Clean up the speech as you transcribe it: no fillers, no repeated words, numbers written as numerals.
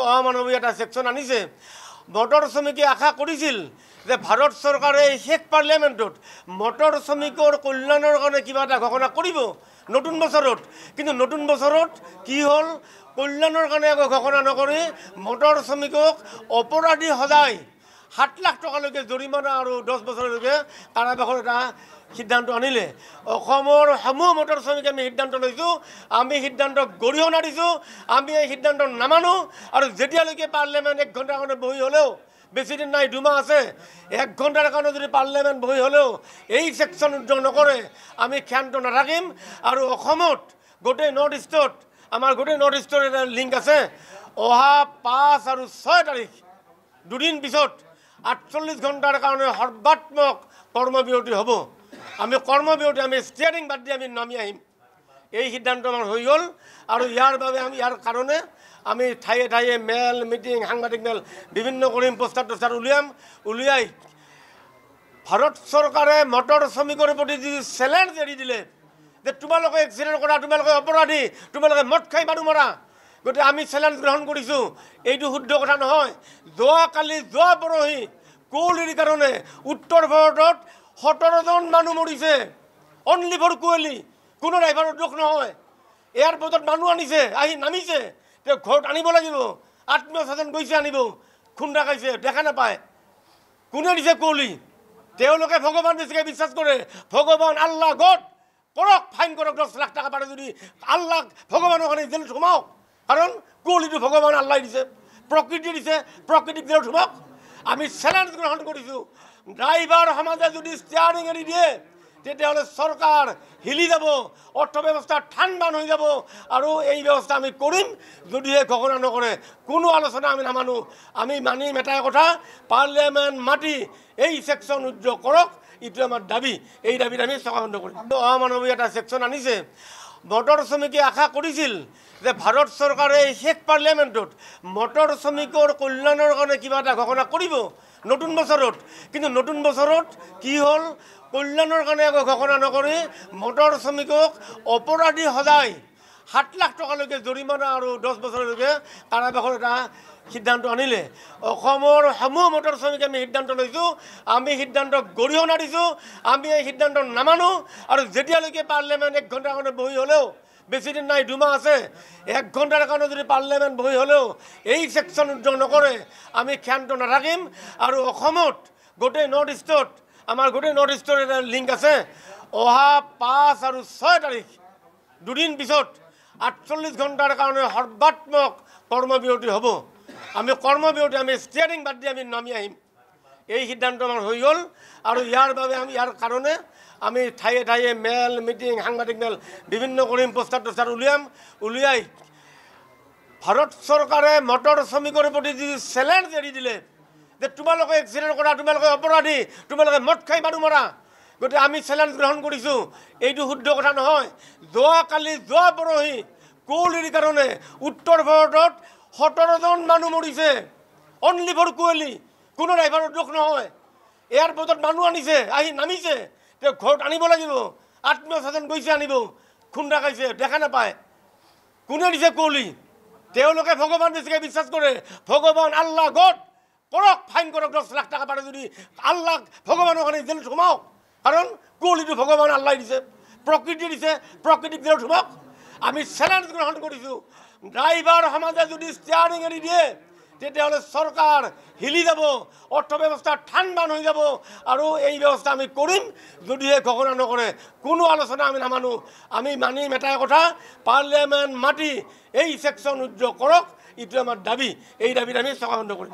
অমানৱীয় এটা সেকশন আনিছে। মটৰ শ্ৰমিকে আশা কৰিছিল যে ভাৰত চৰকাৰে শেষ পাৰ্লিয়ামেণ্টত মটৰ শ্ৰমিকৰ কল্যাণৰ কাৰণে কিবা এটা ঘোষণা কৰিব নতুন বছৰত, কিন্তু নতুন বছৰত কি হ'ল, কল্যাণৰ কাৰণে একো ঘোষণা নকৰি মটৰ শ্ৰমিকক অপৰাধী সজাই 7 লাখ টকালৈকে জৰিমনা আৰু 10 বছৰলৈকে কাৰাবাসৰ এটা সিদ্ধান্ত আনিলে। অসমৰ সমূহ মটৰ শ্ৰমিকে আমি সিদ্ধান্ত লৈছোঁ, আমি সিদ্ধান্তক গৰিহণা দিছোঁ, আমি এই সিদ্ধান্ত নামানো। আৰু যেতিয়ালৈকে পাৰ্লিয়ামেণ্ট 1 ঘণ্টাৰ কাৰণে বহি হ'লেও, বেছি দিন নাই, 2 মাহ আছে, 1 ঘণ্টাৰ কাৰণে যদি পাৰ্লিয়ামেণ্ট বহি হ'লেও এই ছেকশ্যন উদ্যোগ নকৰে আমি ক্ষান্ত নাথাকিম। আৰু অসমত গোটেই নৰ্থ ইষ্টত, আমাৰ গোটেই নৰ্থ ইষ্টৰ এটা লিংক আছে, অহা 5 আৰু 6 তাৰিখ 2 দিন পিছত 48 ঘণ্টাৰ কাৰণে সৰ্বাত্মক কৰ্মবিৰতি হ'ব। আমি কৰ্মবিৰতি, আমি ষ্টিয়াৰিং বাদ দি আমি নামি আহিম, এই সিদ্ধান্ত আমাৰ হৈ গ'ল। আৰু ইয়াৰ বাবে আমি ইয়াৰ কাৰণে আমি ঠায়ে ঠায়ে মেল মিটিং, সাংবাদিক মেল বিভিন্ন কৰিম, পোষ্টাৰ টোষ্টাৰ উলিয়াই ভাৰত চৰকাৰে মটৰ শ্ৰমিকৰ প্ৰতি যি চেলেঞ্জ এৰি দিলে যে তোমালোকে এক্সিডেণ্ট কৰা, তোমালোকে অপৰাধী, তোমালোকে মদ খাই মানুহ মৰা, গতিকে আমি চেলেঞ্জ গ্ৰহণ কৰিছোঁ। এইটো শুদ্ধ কথা নহয়। যোৱা পৰহি কুঁৱলীৰ কাৰণে উত্তৰ ভাৰতত 17জন মানুহ মৰিছে, অনলি ফৰ কুঁৱলী, কোনো ড্ৰাইভাৰৰ দোষ নহয়। এয়াৰপৰ্টত মানুহ আনিছে, আহি নামিছে, তেওঁ ঘৰত আনিব লাগিব, আত্মীয় স্বজন গৈছে আনিব, খুন্দা খাইছে, দেখা নাপায়। কোনে দিছে কুঁৱলী? তেওঁলোকে ভগৱান বেছিকৈ বিশ্বাস কৰে, ভগৱান আল্লাহ গড কৰক, ফাইন কৰক, 10 লাখ টকা পাৰে যদি আল্লাহ ভগৱানৰ কাৰণে জেলত সোমাওক। কাৰণ কুঁৱলীটো ভগৱান আল্লাই দিছে, প্ৰকৃতি দিছে, প্ৰকৃতিক জেলত সোমাওক। আমি চেলেঞ্জ গ্ৰহণ কৰিছোঁ, ড্ৰাইভাৰ সমাজে যদি ষ্টিয়াৰিং এৰি দিয়ে তেতিয়াহ'লে চৰকাৰ হিলি যাব, অৰ্থব্যৱস্থা ঠাণ্ডান হৈ যাব। আৰু এই ব্যৱস্থা আমি কৰিম যদিহে ঘোষণা নকৰে, কোনো আলোচনা আমি নামানো। আমি মানিম এটাই কথা, পাৰ্লিয়ামেণ্ট মাতি এই ছেকশ্যন উদ্যোগ কৰক, এইটো আমাৰ দাবী। এই দাবীত আমি চকা বন্ধ কৰিম। অমানৱীয় এটা ছেকশ্যন আনিছে। মটৰ শ্ৰমিকে আশা কৰিছিল যে ভাৰত চৰকাৰে শেষ পাৰ্লিয়ামেণ্টত মটৰ শ্ৰমিকৰ কল্যাণৰ কাৰণে কিবা এটা ঘোষণা কৰিব নতুন বছৰত, কিন্তু নতুন বছৰত কি হ'ল, কল্যাণৰ কাৰণে একো ঘোষণা নকৰি মটৰ শ্ৰমিকক অপৰাধী সজাই 7 লাখ টকালৈকে জৰিমনা আৰু 10 বছৰলৈকে কাৰাবাসৰ এটা সিদ্ধান্ত আনিলে। অসমৰ সমূহ মটৰ শ্ৰমিকে আমি সিদ্ধান্ত লৈছোঁ, আমি সিদ্ধান্তক গৰিহণা দিছোঁ, আমি এই সিদ্ধান্ত নামানো। আৰু যেতিয়ালৈকে পাৰ্লিয়ামেণ্ট 1 ঘণ্টাৰ কাৰণে বহি হ'লেও, বেছি দিন নাই, 2 মাহ আছে, 1 ঘণ্টাৰ কাৰণে যদি পাৰ্লিয়ামেণ্ট বহি হ'লেও এই ছেকশ্যন উদ্যোগ নকৰে আমি ক্ষান্ত নাথাকিম। আৰু অসমত গোটেই নৰ্থ ইষ্টত, আমাৰ গোটেই নৰ্থ ইষ্টৰ এটা লিংক আছে, অহা 5 আৰু 6 তাৰিখ 2 দিন পিছত 48 ঘণ্টাৰ কাৰণে সৰ্বাত্মক কৰ্মবিৰতি হ'ব। আমি কৰ্মবিৰতি, আমি ষ্টিয়াৰিং বাদ দি আমি নামি আহিম, এই সিদ্ধান্ত আমাৰ হৈ গ'ল। আৰু ইয়াৰ বাবে আমি ইয়াৰ কাৰণে আমি ঠায়ে ঠায়ে মেল মিটিং, সাংবাদিক মেল বিভিন্ন কৰিম, পোষ্টাৰ টোষ্টাৰ উলিয়াই ভাৰত চৰকাৰে মটৰ শ্ৰমিকৰ প্ৰতি যি চেলেঞ্জ এৰি দিলে যে তোমালোকে এক্সিডেণ্ট কৰা, তোমালোকে অপৰাধী, তোমালোকে মদ খাই মানুহ মৰা, গতিকে আমি চেলেঞ্জ গ্ৰহণ কৰিছোঁ। এইটো শুদ্ধ কথা নহয়। যোৱা পৰহি কুঁৱলীৰ কাৰণে উত্তৰ ভাৰতত 17জন মানুহ মৰিছে, অনলি ফৰ কুঁৱলী, কোনো ড্ৰাইভাৰৰ দোষ নহয়। এয়াৰপৰ্টত মানুহ আনিছে, আহি নামিছে, তেওঁ ঘৰত আনিব লাগিব, আত্মীয় স্বজন গৈছে আনিব, খুন্দা খাইছে, দেখা নাপায়। কোনে দিছে কুঁৱলী? তেওঁলোকে ভগৱান বেছিকৈ বিশ্বাস কৰে, ভগৱান আল্লাহ গড কৰক, ফাইন কৰক, 10 লাখ টকা পাৰে যদি আল্লাহ ভগৱানৰ কাৰণে জেলত সোমাওক। কাৰণ কুঁৱলীটো ভগৱান আল্লাই দিছে, প্ৰকৃতি দিছে, প্ৰকৃতিক জেলত সোমাওক। আমি চেলেঞ্জ গ্ৰহণ কৰিছোঁ, ড্ৰাইভাৰ সমাজে যদি ষ্টিয়াৰিং এৰি দিয়ে তেতিয়াহ'লে চৰকাৰ হিলি যাব, অৰ্থব্যৱস্থা ঠাণ্ডান হৈ যাব। আৰু এই ব্যৱস্থা আমি কৰিম যদিহে ঘোষণা নকৰে, কোনো আলোচনা আমি নামানো। আমি মানিম এটাই কথা, পাৰ্লিয়ামেণ্ট মাতি এই ছেকশ্যন উদ্যোগ কৰক, এইটো আমাৰ দাবী। এই দাবীত আমি চকা বন্ধ কৰিম।